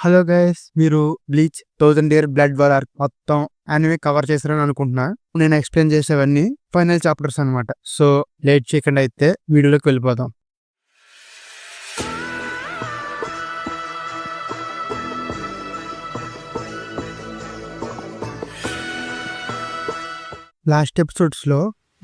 Hello guys, మీరు bleach 1000 year blood war arc మొత్తం anime cover చేశారని అనుకుంటున్నా. నేను ఎక్స్ప్లెయిన్ చేసేవన్నీ ఫైనల్ చాప్టర్స్ అనమాట. సో లేట్ చేయకుండా అయితే వీడియోలోకి వెళ్ళిపోదాం. లాస్ట్ ఎపిసోడ్స్ లో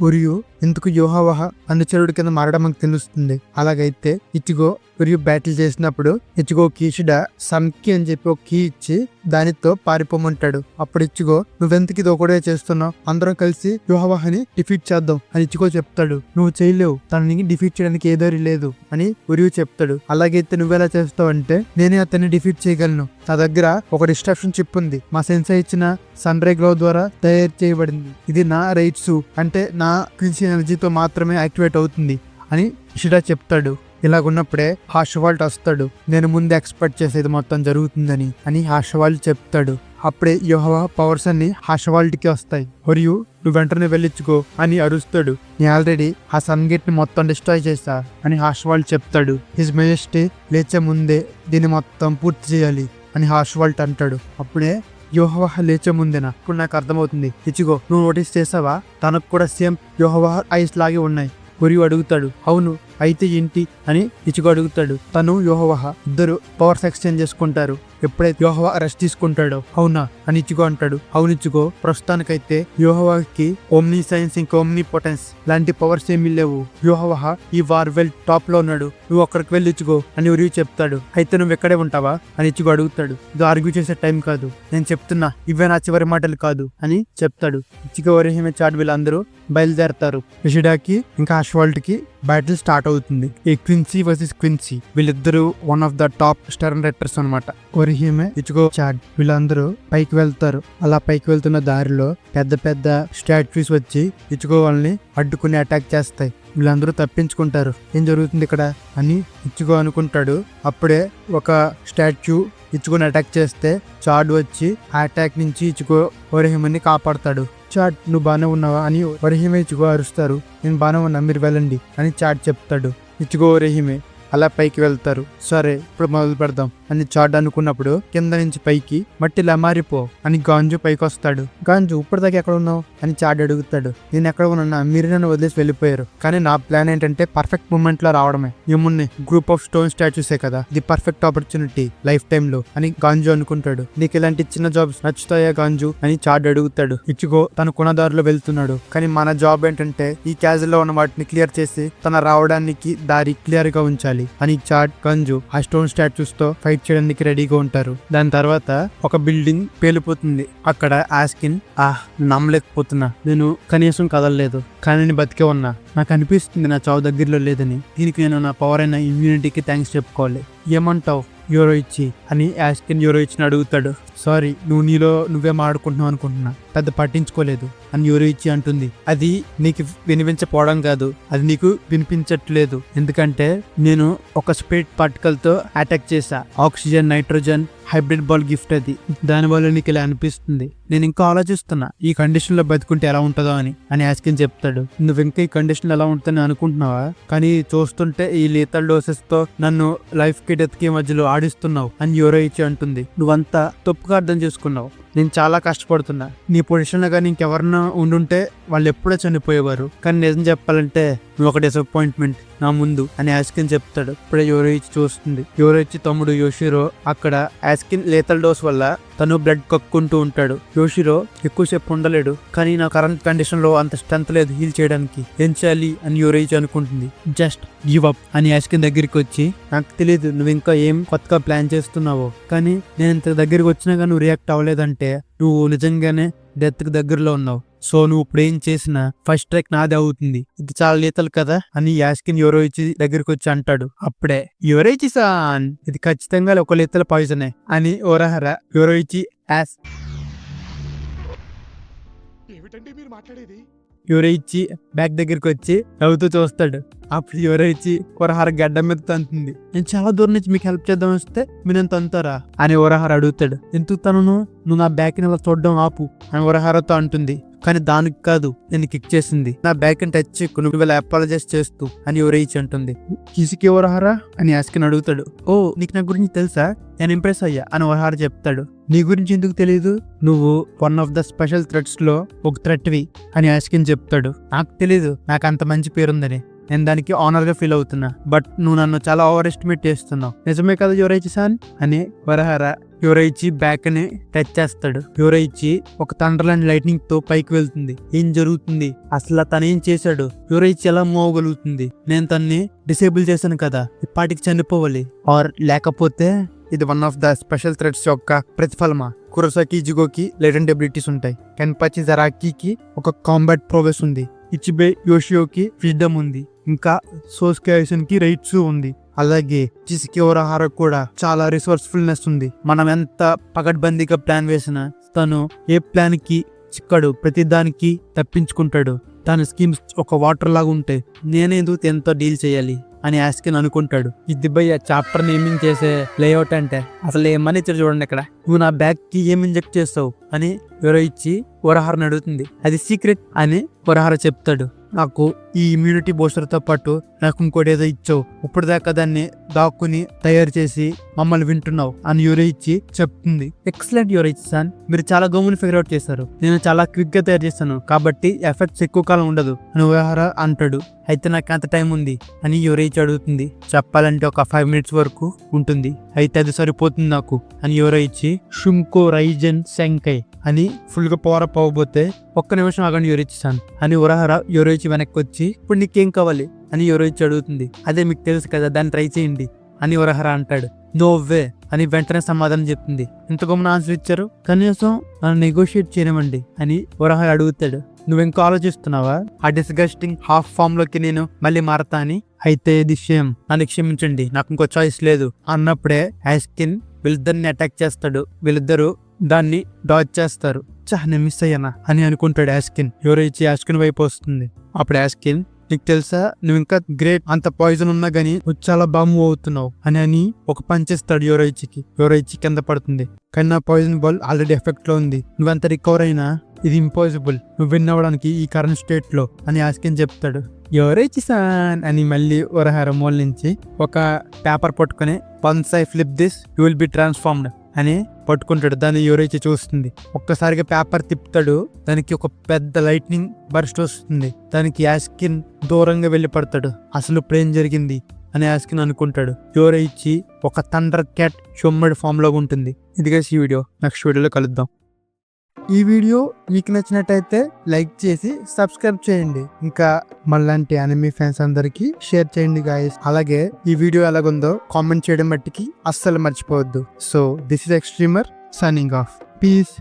ఉరియు ఎందుకు యోహావహ అనుచరుడి కింద మారడం మనకు తెలుస్తుంది. అలాగైతే ఇచిగో ఉరియు బ్యాటిల్ చేసినప్పుడు ఇచిగో కీషిడా సమ్కి అని చెప్పి ఒక కీ ఇచ్చి దానితో పారిపోమంటాడు. అప్పుడు ఇచిగో నువ్వెంతకి ఇది ఒకటే చేస్తున్నావు, అందరం కలిసి యోహావహని డిఫీట్ చేద్దాం అని ఇచిగో చెప్తాడు. నువ్వు చేయలేవు, తనని డిఫీట్ చేయడానికి ఏ దారి లేదు అని ఉరియు చెప్తాడు. అలాగైతే నువ్వెలా చేస్తావు అంటే, నేనే అతన్ని డిఫీట్ చేయగలను. నా దగ్గర ఒక డిస్ట్రాక్షన్ చిప్ ఉంది, మా సెన్సై ఇచ్చిన సన్ రే గ్లో ద్వారా తయారు చేయబడింది. ఇది నా రైట్స్ అంటే నా క్విన్సీ ఎనర్జీతో మాత్రమే యాక్టివేట్ అవుతుంది అని ఇషిడా చెప్తాడు. ఇలాగున్నప్పుడే హార్షవాల్ట్ వస్తాడు. నేను ముందు ఎక్స్పెక్ట్ చేసేది మొత్తం జరుగుతుందని అని హార్షవాల్ట్ చెప్తాడు. అప్పుడే యోహావహ పవర్స్ అన్ని హార్షవాల్ట్ కి వస్తాయి. మరియు నువ్వు వెంటనే వెళ్ళిచ్చుకో అని అరుస్తాడు. నేను ఆల్రెడీ ఆ సన్ గేట్ ని మొత్తం డిస్ట్రాయ్ చేస్తా అని హార్షవాల్ట్ చెప్తాడు. హిజ్ మెజెస్టీ లేచే ముందే దీన్ని మొత్తం పూర్తి చేయాలి అని హార్షవాల్ట్ అంటాడు. అప్పుడే యోహావహ లేచే ముందేనా, ఇప్పుడు నాకు అర్థమవుతుంది. ఇచిగో నువ్వు నోటీస్ చేసావా, తనకు కూడా సేమ్ యోహావహ ఐస్ లాగే ఉన్నాయి. ఉరియు అడుగుతాడు, అవును అయితే ఏంటి అని ఇచిగో అడుగుతాడు. తను యోహావహ ఇద్దరు పవర్స్ ఎక్స్చేంజ్ చేసుకుంటారు. ఎప్పుడైతే యోహావహ రెస్ట్ తీసుకుంటాడో, అవునా అని ఇచిగో అంటాడు. అవును ఇచిగో, ప్రస్తుతానికైతే యోహావహకి ఓమ్ని సైన్స్ ఇంకా ఓమ్ని పొటెన్స్ లాంటి పవర్స్ ఏమీ లేవు. యోహావహ ఈ వార్వెల్ టాప్ లో ఉన్నాడు, నువ్వు అక్కడికి వెళ్ళి ఇచిగో అని ఉరియు చెప్తాడు. అయితే నువ్వు ఎక్కడే ఉంటావా అని ఇచిగో అడుగుతాడు. ఇది ఆర్గ్యూ చేసే టైం కాదు, నేను చెప్తున్నా, ఇవే నా చివరి మాటలు కాదు అని చెప్తాడు. ఇచిగో ఒరిహిమే చాట్ వీళ్ళందరూ బయలుదేరతారు. ఇషిడాకి ఇంకా హార్షవాల్ట్ కి బ్యాటిల్ స్టార్ట్ అవుతుంది. ఈ క్విన్సీ వర్సెస్ క్విన్సీ, వీళ్ళిద్దరూ one of the top stern writers అనమాట. ఒరిహిమే, ఇచిగో, చాడ్ వీళ్ళందరూ పైకి వెళ్తారు. అలా పైకి వెళ్తున్న దారిలో పెద్ద పెద్ద స్టాట్యూస్ వచ్చి ఇచిగో వాళ్ళని అడ్డుకుని అటాక్ చేస్తాయి. వీళ్ళందరూ తప్పించుకుంటారు. ఏం జరుగుతుంది ఇక్కడ అని ఇచిగో అనుకుంటాడు. అప్పుడే ఒక స్టాచ్యూ ఇచిగోని అటాక్ చేస్తే చాడ్ వచ్చి ఆ అటాక్ నుంచి ఇచిగో ఒరిహిమని కాపాడతాడు. చాడ్ నువ్వు బాగానే ఉన్నావా అని ఒరిహిమే ఇచిగో అరుస్తారు. నేను బాగానే ఉన్నా, మీరు వెళ్ళండి అని చాడ్ చెప్తాడు. ఇచిగో ఒరిహిమే అలా పైకి వెళ్తారు. సరే ఇప్పుడు మొదలు పెడదాం అని చాడ్ అనుకున్నప్పుడు కింద నుంచి పైకి మట్టిలా మారిపో అని గాంజు పైకి వస్తాడు. గాంజు ఇప్పటిదాకా ఎక్కడ ఉన్నావు అని చాడ్ అడుగుతాడు. నేను ఎక్కడ ఉన్నా, మీరు నన్ను వదిలేసి వెళ్ళిపోయారు. కానీ నా ప్లాన్ ఏంటంటే పర్ఫెక్ట్ మూమెంట్ లో రావడమే. ఏమున్నాయి, గ్రూప్ ఆఫ్ స్టోన్ స్టాచ్యూసే కదా, ఇది పర్ఫెక్ట్ ఆపర్చునిటీ లైఫ్ టైమ్ లో అని గాంజు అనుకుంటాడు. నీకు ఇలాంటి చిన్న జాబ్స్ నచ్చుతాయా గాంజు అని చాడ్ అడుగుతాడు. ఇచిగో తన కొనదారిలో వెళ్తున్నాడు. కానీ మన జాబ్ ఏంటంటే ఈ క్యాజువల్ లో ఉన్న వాటిని క్లియర్ చేసి తన రావడానికి దారి క్లియర్ గా ఉంచాలి అని చాడ్ గంజు ఆ స్టోన్ స్టాచ్యూస్ తో ఫైట్ చేయడానికి రెడీగా ఉంటారు. దాని తర్వాత ఒక బిల్డింగ్ పేలిపోతుంది. అక్కడ ఆస్కిన్, నమ్మలేకపోతున్నా, నేను కనీసం కదలలేదు కానీ నేను బతికే ఉన్నా. నాకు అనిపిస్తుంది నా చావు దగ్గరలో లేదని. దీనికి నేను నా పవర్ అయిన ఇమ్యూనిటీకి థ్యాంక్స్ చెప్పుకోవాలి. ఏమంటావు యోరోయిచి అని ఆస్కిన్ యోరోయిచిని అడుగుతాడు. సారీ, నువ్వు నీలో నువ్వే మాడుకుంటున్నావు అనుకుంటున్నా, పెద్ద పట్టించుకోలేదు అని యోరోయిచి అంటుంది. అది నీకు వినిపించపోవడం కాదు, అది నీకు వినిపించట్లేదు. ఎందుకంటే నేను ఒక స్పీడ్ పార్టికల్ తో అటాక్ చేశా. Oxygen nitrogen hybrid ball gift అది, దానివల్ల నీకు ఇలా అనిపిస్తుంది. నేను ఇంకా ఆలోచిస్తున్నా ఈ కండిషన్ లో బతుకుంటే ఎలా ఉంటుందో అని ఆస్కిన్ చెప్తాడు. నువ్వు ఇంకా ఈ కండిషన్ ఎలా ఉంటుందని అనుకుంటున్నావా, కానీ చూస్తుంటే ఈ లీతల్ డోసెస్ తో నన్ను లైఫ్ కి డెత్ కి మధ్యలో ఆడిస్తున్నావు అని యోరోయిచి అంటుంది. నువ్వంతా తప్పుగా అర్థం చేసుకున్నావు. నేను చాలా కష్టపడుతున్నా. నీ పొజిషన్ లో కానీ ఇంకెవరన్నా ఉండుంటే వాళ్ళు ఎప్పుడో చనిపోయేవారు. కానీ నిజం చెప్పాలంటే నువ్వు ఒక డిసప్పాయింట్మెంట్ నా ముందు అని ఆస్కిన్ చెప్తాడు. ఇప్పుడే యోరోయిచి చూస్తుంది. యోరోయిచి తమ్ముడు యోషిరో అక్కడ ఆస్కిన్ లేతల్ డోస్ వల్ల తను బ్లడ్ కక్కుంటూ ఉంటాడు. యోషిరో ఎక్కువసేపు ఉండలేడు, కానీ నా కరెంట్ కండిషన్ లో అంత స్ట్రెంత్ లేదు హీల్ చేయడానికి. ఏం చేయాలి అని యోరోయిచి అనుకుంటుంది. జస్ట్ గివ్ అప్ అని ఆస్కిన్ దగ్గరికి వచ్చి, నాకు తెలియదు నువ్వు ఇంకా ఏం కొత్తగా ప్లాన్ చేస్తున్నావో, కానీ నేను ఇంత దగ్గరికి వచ్చినా కానీ నువ్వు రియాక్ట్ అవ్వలేదంటే నువ్వు నిజంగానే డెత్ కి దగ్గరలో ఉన్నావు. సో నువ్వు ఇప్పుడు ఏం చేసినా ఫస్ట్ ట్రైక్ నాదే అవుతుంది. ఇది చాలా లీతల్ కదా అని యాస్కిన్ యోరోయిచి దగ్గరికి వచ్చి అంటాడు. అప్పుడే యోరోయిచి సాన్, ఇది ఖచ్చితంగా ఒక లీతల్ పాయిజనే అని ఓరహర యోరోయిచి యోరోయిచి బ్యాక్ దగ్గరికి వచ్చి నవ్వుతూ చూస్తాడు. అప్పుడు యోరోయిచి ఓరహర గడ్డ మీద తంతుంది. నేను చాలా దూరం నుంచి మీకు హెల్ప్ చేద్దాం వస్తే మీరు నేను తంతారా అని ఓరహర అడుగుతాడు. ఎందుకు తనను, నువ్వు నా బ్యాక్ ని అలా చూడడం ఆపు అని ఓరహరతో అంటుంది. కానీ దానికి కాదు నేను కిక్ చేసింది. నా బ్యాక్ అండ్ టచ్ నువ్వు ఇలా అపాలజైజ్ చేస్తూ అని యోరైచి అంటుంది. కిసికి ఓరహారా అని యాస్కిన్ అడుగుతాడు. ఓ నీకు నా గురించి తెలుసా, నేను ఇంప్రెస్ అయ్యా అని ఓరహారా చెప్తాడు. నీ గురించి ఎందుకు తెలీదు, నువ్వు one of the special threads లో ఒక థ్రెట్వి అని యాస్కిన్ చెప్తాడు. నాకు తెలీదు నాకు అంత మంచి పేరుందని, నేను దానికి ఆనర్ గా ఫీల్ అవుతున్నా. బట్ నువ్వు నన్ను చాలా ఓవర్ ఎస్టిమేట్ చేస్తున్నావు. నిజమే కదా యోరైచి సాన్ అని ఓరహారా యోరైచి బ్యాక్ ని టచ్ చేస్తాడు. యోరైచి ఒక థండర్ అండ్ లైట్నింగ్ తో పైకి వెళ్తుంది. ఏం జరుగుతుంది, అసలు తనేం చేశాడు, యోరైచి ఎలా మూవ్ అవ్వగలుగుతుంది, నేను తన్ని డిసేబుల్ చేశాను కదా, ఇప్పటికి చనిపోవాలి ఆర్ లేకపోతే ఇది one of the special threads యొక్క ప్రతిఫలమా. కురోసాకి ఇజిగోకి లెజెండ్ ఎబిలిటీస్ ఉంటాయి. కెన్పచి జరాకికి ఒక కాంబాట్ ప్రోగ్రెస్ ఉంది. ఇచిబే యోషియోకి విజ్డమ్ ఉంది. ఇంకా సోస్కే ఐసన్ కి రైట్స్ ఉంది. అలాగే చిసికి ఓరహారా కూడా చాలా రిసోర్స్ఫుల్నెస్ ఉంది. మనం ఎంత పకడ్బందీగా ప్లాన్ వేసినా తను ఏ ప్లాన్ కి చిక్కడు, ప్రతి దానికి తప్పించుకుంటాడు. తన స్కీమ్స్ ఒక వాటర్ లాగా ఉంటాయి. నేనేందుకు ఎంతో డీల్ చేయాలి అని యాస్కిన్ అనుకుంటాడు. ఇది భయ్య చాప్టర్ నేమింగ్ చేసే లేఅవుట్ అంటే అసలు ఏమని ఇచ్చారు చూడండి. ఇక్కడ నువ్వు నా బ్యాగ్ కి ఏం ఇంజెక్ట్ చేస్తావు అని యోరైచి ఓరహారాని అడుగుతుంది. అది సీక్రెట్ అని ఓరహారా చెప్తాడు. నాకు ఈ ఇమ్యూనిటీ బూస్టర్ తో పాటు నాకు ఇంకోటి ఏదో ఇచ్చావు, ఇప్పుడు దాకా దాన్ని దాక్కుని తయారు చేసి మమ్మల్ని వింటున్నావు అని యోరైచి చెప్తుంది. ఎక్సలెంట్ యోరైచి సాన్, మీరు చాలా గమ్ముని ఫిగర్ అవుట్ చేశారు. నేను చాలా క్విక్ గా తయారు చేస్తాను కాబట్టి ఎఫెక్ట్స్ ఎక్కువ కాలం ఉండదు అని ఓరహారా అంటాడు. అయితే నాకు అంత టైం ఉంది అని యోరైచి అడుగుతుంది. చెప్పాలంటే ఒక 5 minutes వరకు ఉంటుంది. అయితే అది సరిపోతుంది నాకు అని యోరైచి షుంకో రైజన్ సెంకై అని ఫుల్ గా పవర్ అప్ అవ్వబోతే ఒక్క నిమిషం ఆగండి యోరైచి సాన్ అని ఓరహారా యోరైచి వెనక్కి వచ్చి ఇప్పుడు నీకేం కావాలి అని యోరైచి అడుగుతుంది. అదే మీకు తెలుసు కదా, దాన్ని ట్రై చేయండి అని ఓరహారా అంటాడు. నో వే అని వెంటనే సమాధానం చెప్తుంది. ఎంత గమ్మున ఆన్సర్ ఇచ్చారు, కనీసం నన్ను నెగోషియేట్ చేయనివ్వండి అని ఓరహారా అడుగుతాడు. నువ్వెంకో ఆలోచిస్తున్నావా, ఆ డిస్గస్టింగ్ హాఫ్ ఫామ్ లోకి నేను మళ్ళీ మారతా అని? అయితే ఇది షేమ్, నన్ను క్షమించండి, నాకు ఇంకో చాయిస్ లేదు అన్నప్పుడే యాస్కిన్ వీళ్ళిద్దరిని అటాక్ చేస్తాడు. వీళ్ళిద్దరూ దాన్ని డాచ్ చేస్తారు. నేను మిస్ అయ్యానా అని అనుకుంటాడు యాస్కిన్. యోరైచి యాస్కిన్ వైపు వస్తుంది. అప్పుడు యాస్కిన్, నీకు తెలుసా నువ్వు ఇంకా గ్రేట్, అంత పాయిజన్ ఉన్నా గానీ నువ్వు చాలా బాగా మూవ్ అవుతున్నావు అని ఒక పంచేస్తాడు యోరైచికి. యోరైచి కింద పడుతుంది. కానీ నా పాయిజన్ బాల్ ఆల్రెడీ ఎఫెక్ట్ లో ఉంది, నువ్వెంత రికవర్ అయినా ఇది ఇంపాసిబుల్, నువ్వు విన్ అవ్వడానికి ఈ కరెంట్ స్టేట్ లో అని యాస్కిన్ చెప్తాడు. యోరైచి సాన్ అని మళ్ళీ ఓరహారా మూల నుంచి ఒక పేపర్ పట్టుకుని once I flip this you will be transformed అని పట్టుకుంటాడు. దాన్ని యోరైచి చూస్తుంది. ఒక్కసారిగా పేపర్ తిప్పుతాడు. దానికి ఒక పెద్ద లైట్నింగ్ బర్స్ట్ వస్తుంది. దానికి యాస్కిన్ దూరంగా వెళ్ళి పడతాడు. అసలు ఇప్పుడు ఏం జరిగింది అని యాస్కిన్ అనుకుంటాడు. యోరైచి ఒక థండర్ క్యాట్ షొమ్మడి ఫామ్ లో ఉంటుంది. ఇదిగా ఈ వీడియో, నెక్స్ట్ వీడియోలో కలుద్దాం. ఈ వీడియో మీకు నచ్చినట్టయితే లైక్ చేసి సబ్స్క్రైబ్ చేయండి. ఇంకా మళ్ళంటి అనిమీ ఫ్యాన్స్ అందరికి షేర్ చేయండి గాయస్. అలాగే ఈ వీడియో ఎలాగుందో కామెంట్ చేయడం మట్టికి అస్సలు మర్చిపోవద్దు. So this is extremer signing off. Piece.